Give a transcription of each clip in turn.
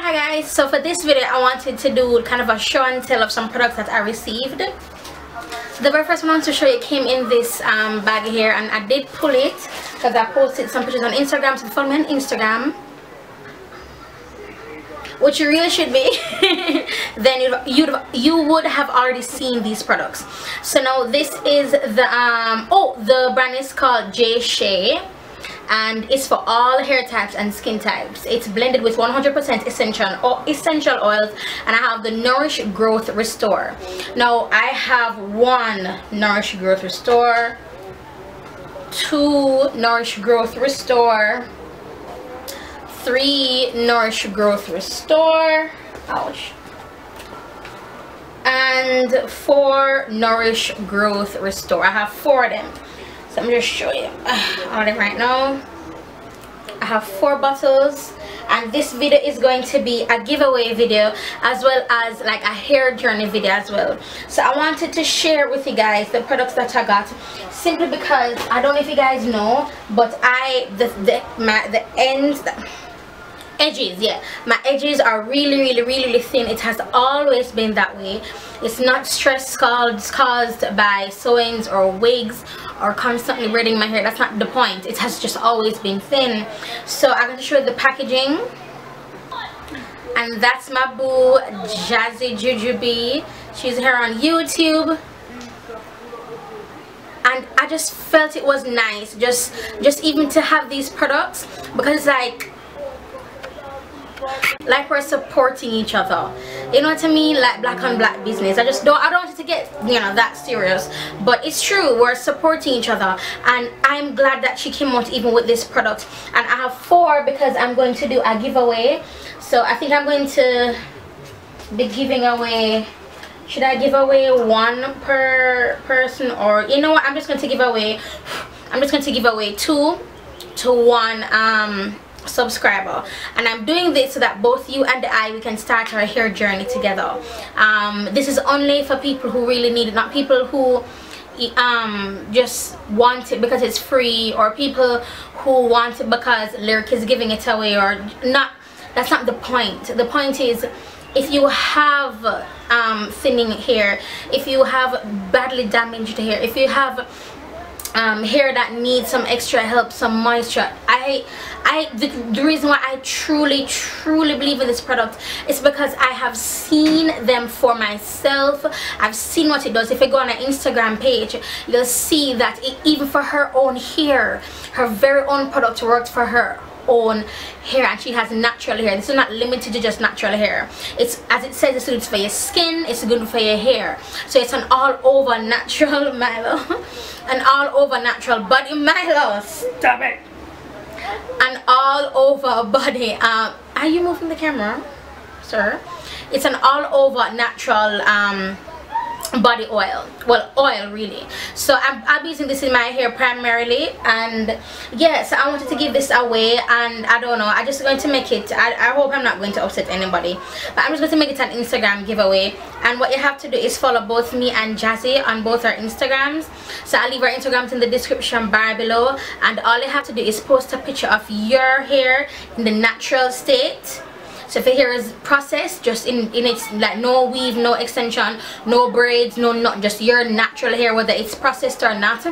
Hi guys, so for this video I wanted to do kind of a show and tell of some products that I received. The very first one I want to show you came in this bag here, and I did pull it because I posted some pictures on Instagram, so follow me on Instagram, which you really should be. Then you would have already seen these products. So now this is the brand is called Jai, and it's for all hair types and skin types. It's blended with 100% essential oils, and I have the Nourish Growth Restore. Now I have 1 Nourish Growth Restore, 2 Nourish Growth Restore, 3 Nourish Growth Restore, ouch, and 4 Nourish Growth Restore. I have 4 of them. So I'm just show you all of them right now. I have 4 bottles, and this video is going to be a giveaway video as well as like a hair journey video as well. So I wanted to share with you guys the products that I got, simply because I don't know if you guys know, but edges, yeah, my edges are really thin. It has always been that way. It's not stress caused by sew-ins or wigs or constantly braiding my hair. That's not the point. It has just always been thin. So I'm going to show you the packaging, and that's my boo Judy. She's here on YouTube, and I just felt it was nice just even to have these products, because like we're supporting each other, you know what I mean, like black on black business. I don't want it to get, you know, that serious, but it's true, we're supporting each other, and I'm glad that she came out even with this product. And I have 4 because I'm going to do a giveaway. So I think I'm going to be giving away, should I give away 1 per person, or you know what, I'm just going to give away 2 to 1 subscriber. And I'm doing this so that both you and we can start our hair journey together. This is only for people who really need it, not people who just want it because it's free, or people who want it because Lyric is giving it away, or not. That's not the point. The point is, if you have thinning hair, if you have badly damaged hair, if you have hair that needs some extra help, some moisture, the reason why I truly believe in this product is because I have seen them for myself. I've seen what it does. If you go on an Instagram page, you'll see that even for her own hair, her very own product works for her own hair, and she has natural hair. This is not limited to just natural hair. It's, as it says, it's good for your skin, it's good for your hair. So it's an all over natural Milo, an all over natural body Milo, stop it, an all over body are you moving the camera, sir? It's an all over natural body oil, well, oil really. So I'll be using this in my hair primarily, and yes, I wanted to give this away, and I don't know, I'm just going to make it, I hope I'm not going to upset anybody, but I'm just going to make it an Instagram giveaway. And what you have to do is follow both me and Jazzy on both our Instagrams. So I'll leave our Instagrams in the description bar below, and all you have to do is post a picture of your hair in the natural state. So if your hair is processed, just in its, like, no weave, no extension, no braids, no, not just your natural hair, whether it's processed or not,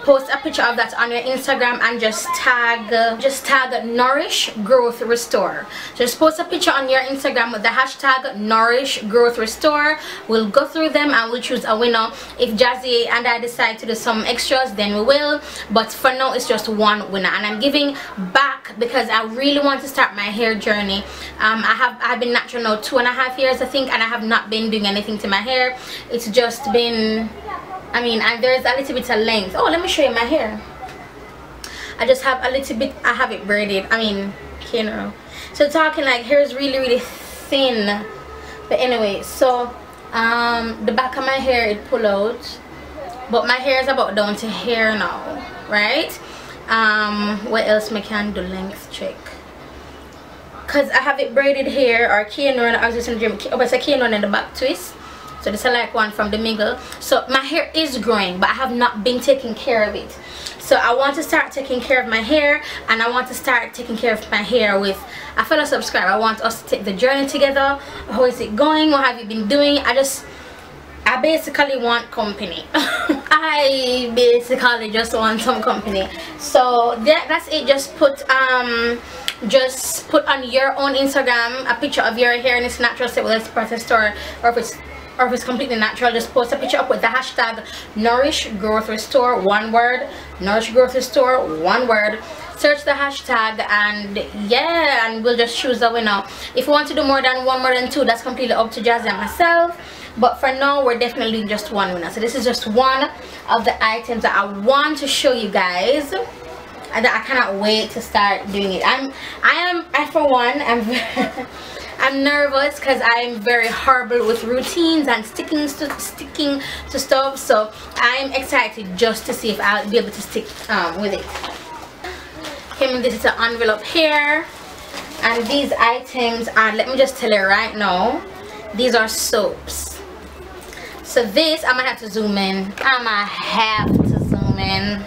post a picture of that on your Instagram and just tag Nourish Growth Restore. So just post a picture on your Instagram with the hashtag Nourish Growth Restore. We'll go through them and we'll choose a winner. If Jazzy and I decide to do some extras, then we will, but for now it's just 1 winner. And I'm giving back because I really want to start my hair journey. I've been natural now 2.5 years, I think, and I have not been doing anything to my hair. It's just been, I mean, and there's a little bit of length. Oh, let me show you my hair. I just have a little bit, I have it braided, I mean, you know, so talking like hair is really thin. But anyway, so the back of my hair, it pull out, but my hair is about down to here now, right? What else I can do? Length check, because I have it braided here, or cane run. I was just in the gym, but it's a cane run in the back twist. So this is like one from the middle. So my hair is growing, but I have not been taking care of it. So I want to start taking care of my hair, and I want to start taking care of my hair with a fellow subscriber. I want us to take the journey together. How is it going? What have you been doing? I basically want company. I basically just want some company. So that's it. Just put on your own Instagram a picture of your hair in its natural state, whether it's part of store or if it's completely natural. Just post a picture up with the hashtag Nourish Growth Restore, one word. Nourish Growth Restore, one word. Search the hashtag, and yeah, and we'll just choose the winner. If you want to do more than one, more than two, that's completely up to Jazzy and myself. But for now, we're definitely doing just one winner. So this is just one of the items that I want to show you guys, and I cannot wait to start doing it. I for one, I'm nervous because I'm very horrible with routines and sticking to stuff. So I'm excited just to see if I'll be able to stick with it. Came in this little envelope here, and these items are, let me just tell you right now, these are soaps. So this, I might have to zoom in. I might have to zoom in.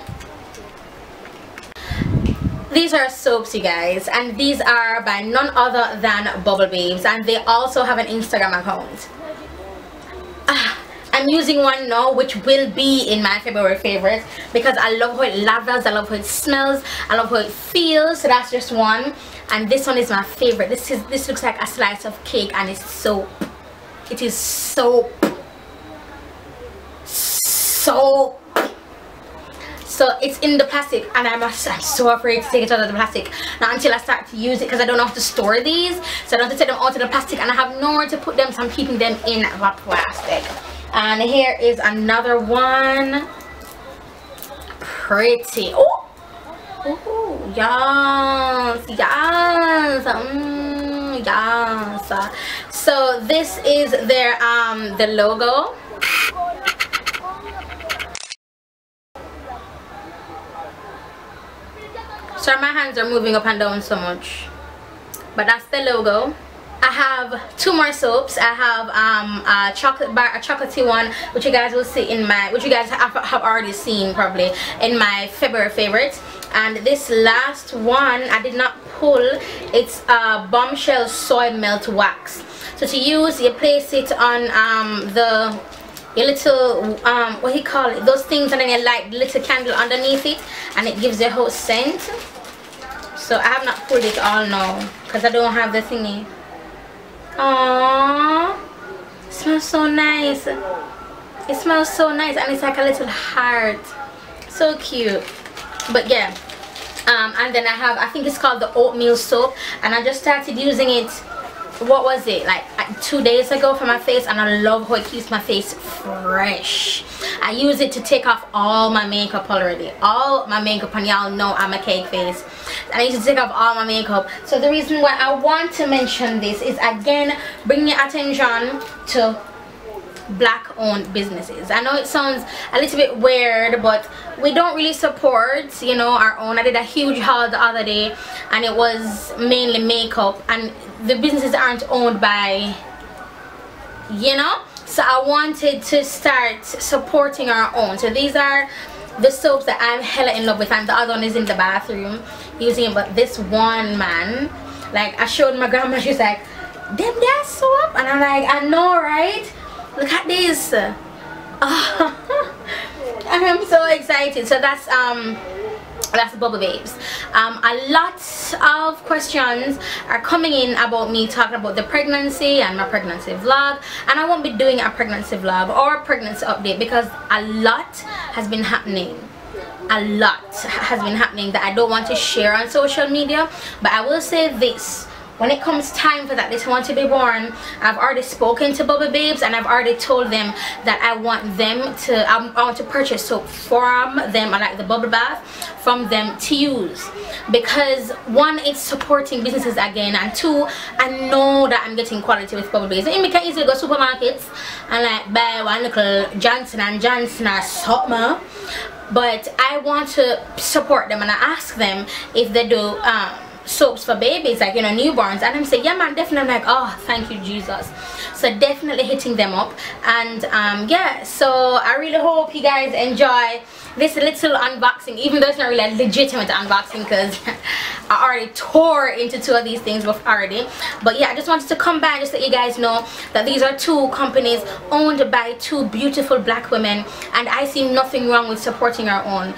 These are soaps, you guys, and these are by none other than Bubble Babes, and they also have an Instagram account. I'm using one now, which will be in my February favorites, because I love how it lathers, I love how it smells, I love how it feels. So that's just one, and this one is my favorite. This looks like a slice of cake, and it's soap. It is soap. So it's in the plastic, and I'm so afraid to take it out of the plastic now until I start to use it, because I don't know how to store these. So I don't have to take them out of the plastic, and I have nowhere to put them, so I'm keeping them in the plastic. And here is another one. Pretty. Oh, yes, yes, yes. So this is their the logo. Sorry, my hands are moving up and down so much, but that's the logo. I have two more soaps. I have a chocolate bar, a chocolatey one, which you guys will see in my, which you guys have already seen probably in my February favorites. And this last one I did not pull. It's a Bombshell Soy Melt Wax. So to use, you place it on your little what do you call it, those things, and then you light the little candle underneath it, and it gives you a whole scent. So I have not pulled it all now because I don't have the thingy. Aww, it smells so nice. It smells so nice, and it's like a little heart. So cute. But yeah, and then I think it's called the oatmeal soap, and I just started using it, what was it, like 2 days ago for my face, and I love how it keeps my face fresh. I use it to take off all my makeup already, all my makeup, and y'all know I'm a cake face, and I used to take off all my makeup. So the reason why I want to mention this is, again, bring your attention to black owned businesses. I know it sounds a little bit weird, but we don't really support, you know, our own. I did a huge haul the other day, and it was mainly makeup, and the businesses aren't owned by, you know. So I wanted to start supporting our own. So these are the soaps that I'm hella in love with, and the other one is in the bathroom using it. But this one, man, like, I showed my grandma, she's like, them that soap, and I'm like, I know, right? Look at this. I'm so excited. So that's Bubble Babes. A lot of questions are coming in about me talking about the pregnancy and my pregnancy vlog, and I won't be doing a pregnancy vlog or a pregnancy update because a lot has been happening. A lot has been happening that I don't want to share on social media. But I will say this: when it comes time for that little one to be born, I've already spoken to Bubble Babes, and I've already told them that I want them to, I want to purchase soap from them, like the bubble bath, from them to use. Because one, it's supporting businesses again, and two, I know that I'm getting quality with Bubble Babes. And we can easily go to supermarkets and like buy one little Johnson & Johnson or something. But I want to support them, and I ask them if they do soaps for babies, like, you know, newborns. And I'm saying, yeah man, definitely. I'm like, oh, thank you Jesus. So definitely hitting them up. And yeah, so I really hope you guys enjoy this little unboxing, even though it's not really a legitimate unboxing because I already tore into 2 of these things already. But yeah, I just wanted to come back just to let you guys know that these are 2 companies owned by 2 beautiful black women, and I see nothing wrong with supporting our own.